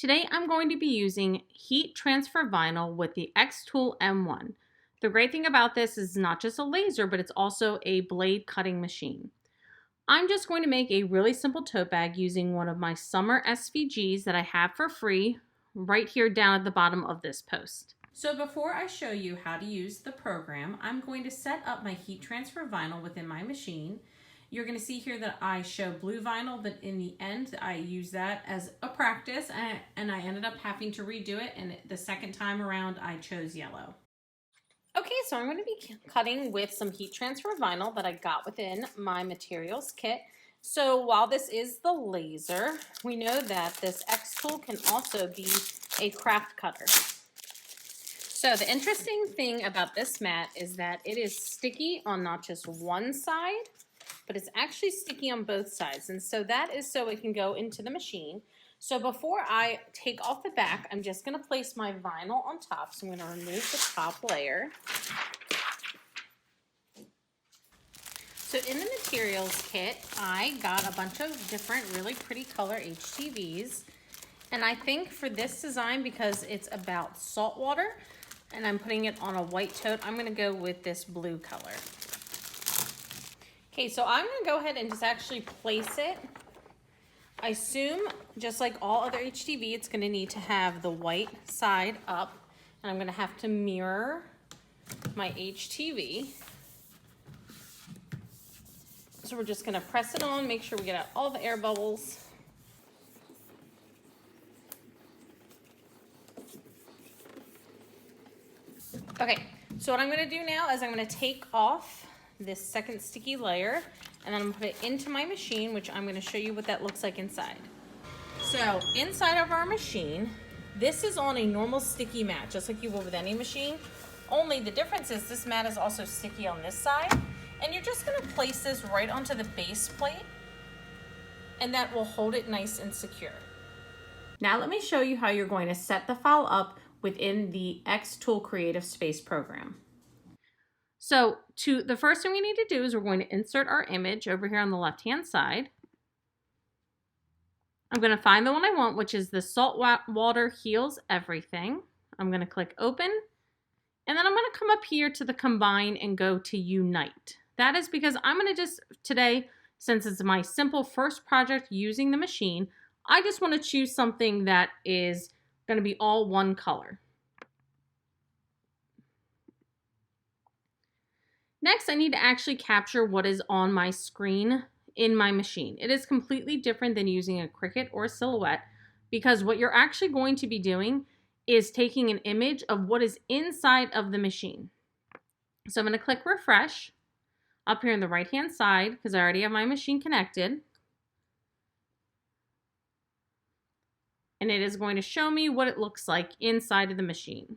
Today I'm going to be using heat transfer vinyl with the xTool M1. The great thing about this is not just a laser, but it's also a blade cutting machine. I'm just going to make a really simple tote bag using one of my summer SVGs that I have for free right here down at the bottom of this post. So before I show you how to use the program, I'm going to set up my heat transfer vinyl within my machine. You're going to see here that I show blue vinyl, but in the end I use that as a practice and I ended up having to redo it, and the second time around I chose yellow. Okay, so I'm going to be cutting with some heat transfer vinyl that I got within my materials kit. So while this is the laser, we know that this xTool can also be a craft cutter. So the interesting thing about this mat is that it is sticky on not just one side, but it's actually sticky on both sides. And so that is so it can go into the machine. So before I take off the back, I'm just going to place my vinyl on top. So I'm going to remove the top layer. So in the materials kit, I got a bunch of different really pretty color HTVs. And I think for this design, because it's about salt water and I'm putting it on a white tote, I'm going to go with this blue color. Okay, so I'm going to go ahead and just actually place it. I assume, just like all other HTV, it's going to need to have the white side up. And I'm going to have to mirror my HTV. So we're just going to press it on, make sure we get out all the air bubbles. Okay, so what I'm going to do now is I'm going to take off this second sticky layer, and then I'm going to put it into my machine, which I'm going to show you what that looks like inside. So inside of our machine, this is on a normal sticky mat, just like you would with any machine. Only the difference is this mat is also sticky on this side, and you're just going to place this right onto the base plate, and that will hold it nice and secure. Now let me show you how you're going to set the file up within the xTool Creative Space program. So the first thing we need to do is we're going to insert our image over here on the left-hand side. I'm going to find the one I want, which is the salt water heals everything. I'm going to click open, and then I'm going to come up here to the combine and go to unite. That is because I'm going to just today, since it's my simple first project using the machine, I just want to choose something that is going to be all one color. Next, I need to actually capture what is on my screen in my machine. It is completely different than using a Cricut or a Silhouette, because what you're actually going to be doing is taking an image of what is inside of the machine. So I'm going to click refresh up here on the right-hand side because I already have my machine connected. And it is going to show me what it looks like inside of the machine.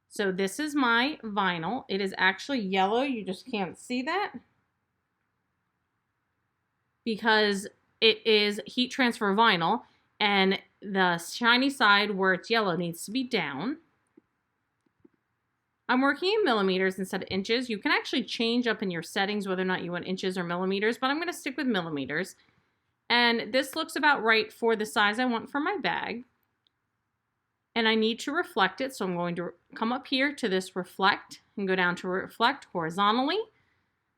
So this is my vinyl. It is actually yellow. You just can't see that because it is heat transfer vinyl, and the shiny side where it's yellow needs to be down. I'm working in millimeters instead of inches. You can actually change up in your settings whether or not you want inches or millimeters, but I'm going to stick with millimeters. And this looks about right for the size I want for my bag. And I need to reflect it, so I'm going to come up here to this reflect and go down to reflect horizontally.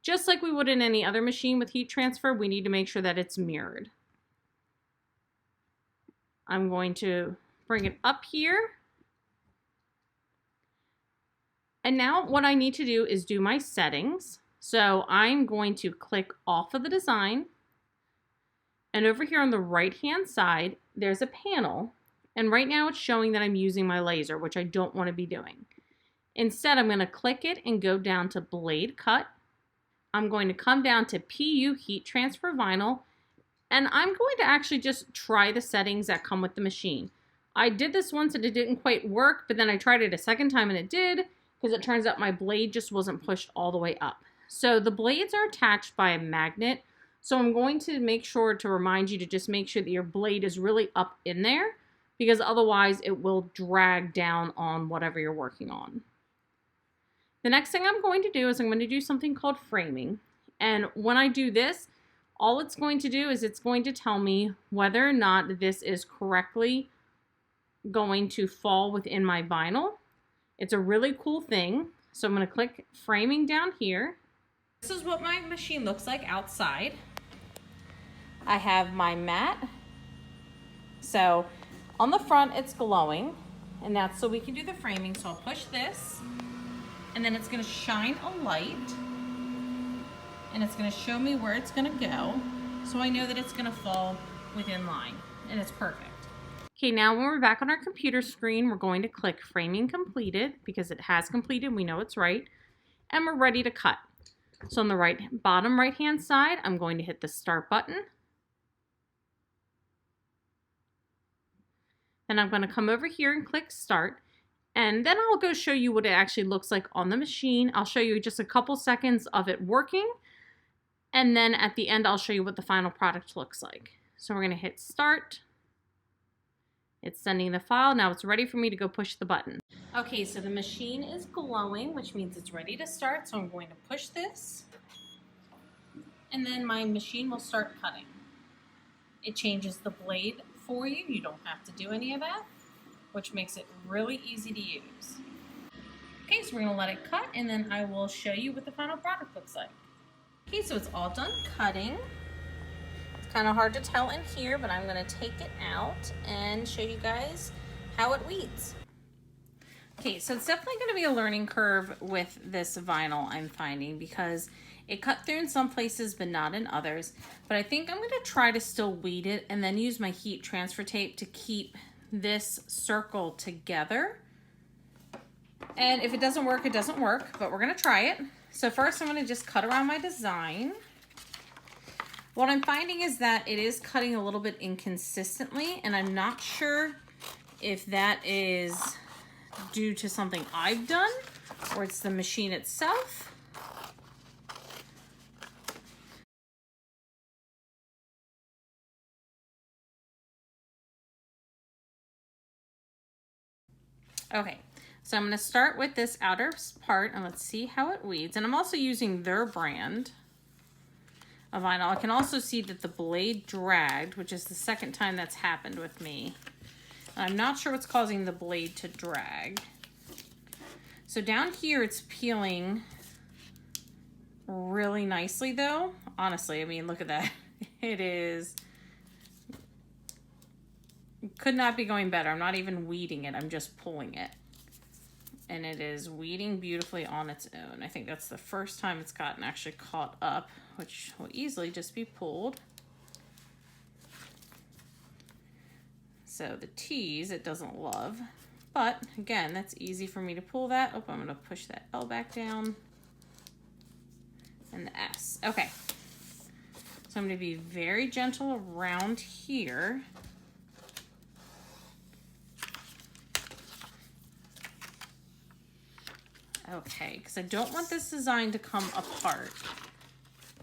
Just like we would in any other machine with heat transfer, we need to make sure that it's mirrored. I'm going to bring it up here. And now what I need to do is do my settings. So I'm going to click off of the design. And over here on the right-hand side, there's a panel. And right now it's showing that I'm using my laser, which I don't want to be doing. Instead, I'm going to click it and go down to Blade Cut. I'm going to come down to PU Heat Transfer Vinyl. And I'm going to actually just try the settings that come with the machine. I did this once and it didn't quite work, but then I tried it a second time and it did, because it turns out my blade just wasn't pushed all the way up. So the blades are attached by a magnet. So I'm going to make sure to remind you to just make sure that your blade is really up in there, because otherwise it will drag down on whatever you're working on. The next thing I'm going to do is I'm going to do something called framing. And when I do this, All it's going to do is it's going to tell me whether or not this is correctly going to fall within my vinyl. It's a really cool thing. So I'm going to click framing down here. This is what my machine looks like outside. I have my mat. So on the front it's glowing, and that's so we can do the framing. So I'll push this, and then it's going to shine a light, and it's going to show me where it's going to go, so I know that it's going to fall within line, and it's perfect. Okay, now when we're back on our computer screen, we're going to click framing completed because it has completed, we know it's right, and we're ready to cut. So on the bottom right hand side, I'm going to hit the start button. Then I'm going to come over here and click start, and then I'll go show you what it actually looks like on the machine. I'll show you just a couple seconds of it working, and then at the end I'll show you what the final product looks like. So we're going to hit start. It's sending the file. Now it's ready for me to go push the button. Okay, so the machine is glowing, which means it's ready to start. So I'm going to push this, and then my machine will start cutting. It changes the blade for you. You don't have to do any of that, which makes it really easy to use. Okay, so we're going to let it cut, and then I will show you what the final product looks like. Okay, so it's all done cutting. Kind of hard to tell in here, but I'm going to take it out and show you guys how it weeds. Okay, so it's definitely going to be a learning curve with this vinyl, I'm finding, because it cut through in some places but not in others. But I think I'm going to try to still weed it and then use my heat transfer tape to keep this circle together. And if it doesn't work, it doesn't work, but we're going to try it. So first I'm going to just cut around my design. What I'm finding is that it is cutting a little bit inconsistently, and I'm not sure if that is due to something I've done or it's the machine itself. Okay, so I'm going to start with this outer part, and let's see how it weeds. And I'm also using their brand of vinyl. I can also see that the blade dragged, which is the second time that's happened with me. And I'm not sure what's causing the blade to drag. So down here it's peeling really nicely though. Honestly, I mean, look at that. It is, could not be going better. I'm not even weeding it, I'm just pulling it. And it is weeding beautifully on its own. I think that's the first time it's gotten actually caught up, which will easily just be pulled. So the T's it doesn't love, but again, that's easy for me to pull that. Oh, I'm gonna push that L back down, and the S. Okay, so I'm gonna be very gentle around here. Okay, because I don't want this design to come apart.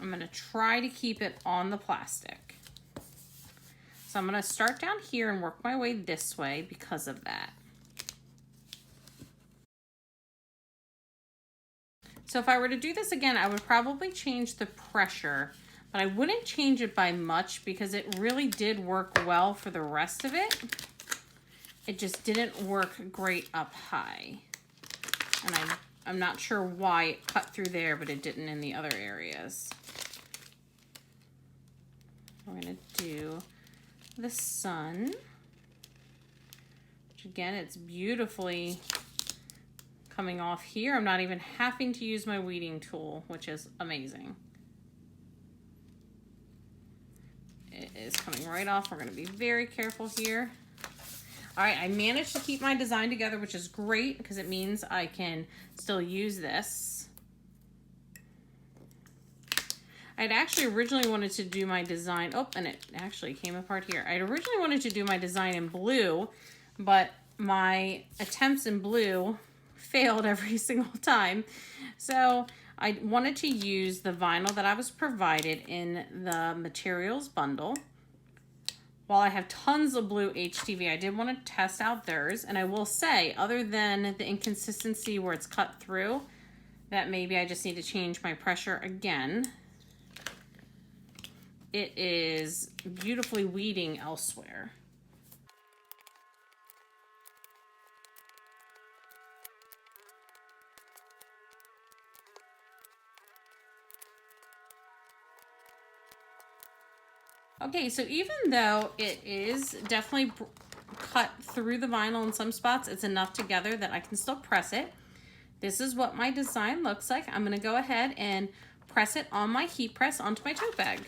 I'm going to try to keep it on the plastic. So I'm going to start down here and work my way this way because of that. So if I were to do this again, I would probably change the pressure, but I wouldn't change it by much because it really did work well for the rest of it. It just didn't work great up high. And I'm not sure why it cut through there, but it didn't in the other areas. We're going to do the sun, which again, it's beautifully coming off here. I'm not even having to use my weeding tool, which is amazing. It is coming right off. We're going to be very careful here. All right, I managed to keep my design together, which is great because it means I can still use this. I'd actually originally wanted to do my design, oh, and it actually came apart here. I'd originally wanted to do my design in blue, but my attempts in blue failed every single time. So I wanted to use the vinyl that I was provided in the materials bundle. While I have tons of blue HTV, I did want to test out theirs. And I will say, other than the inconsistency where it's cut through, that maybe I just need to change my pressure again. it is beautifully weeding elsewhere. Okay, so even though it is definitely cut through the vinyl in some spots, it's enough together that I can still press it. This is what my design looks like. I'm gonna go ahead and press it on my heat press onto my tote bag.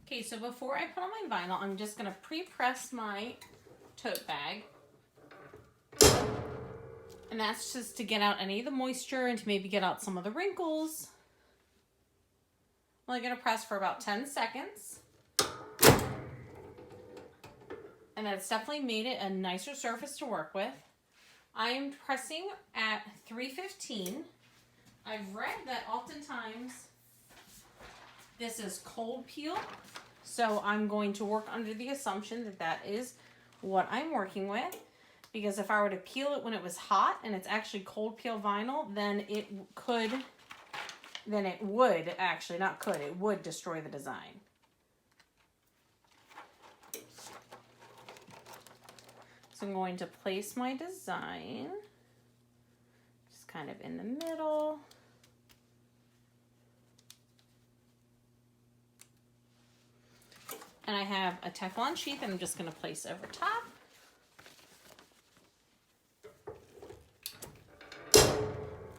Okay, so before I put on my vinyl, I'm just gonna pre-press my tote bag. And that's just to get out any of the moisture and to maybe get out some of the wrinkles. I'm only gonna press for about 10 seconds. And that's definitely made it a nicer surface to work with. I am pressing at 315. I've read that oftentimes this is cold peel, so I'm going to work under the assumption that that is what I'm working with, because if I were to peel it when it was hot and it's actually cold peel vinyl, then it would destroy the design. So I'm going to place my design just kind of in the middle. And I have a Teflon sheet that I'm just going to place over top.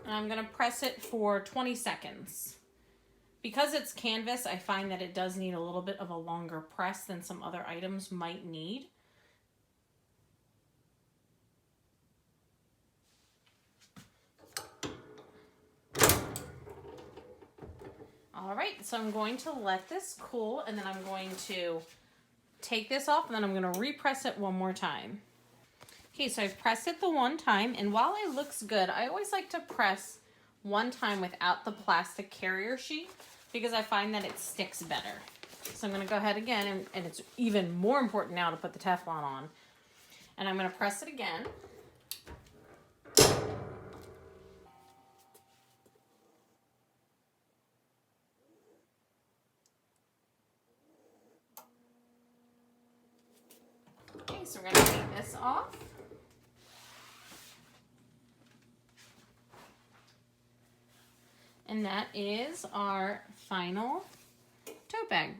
And I'm going to press it for 20 seconds. Because it's canvas, I find that it does need a little bit of a longer press than some other items might need. All right, so I'm going to let this cool, and then I'm going to take this off, and then I'm going to repress it one more time. Okay, so I've pressed it the one time, and while it looks good, I always like to press one time without the plastic carrier sheet because I find that it sticks better. So I'm going to go ahead again, and it's even more important now to put the Teflon on. And I'm going to press it again. Okay, so we're going to take this off. And that is our final tote bag.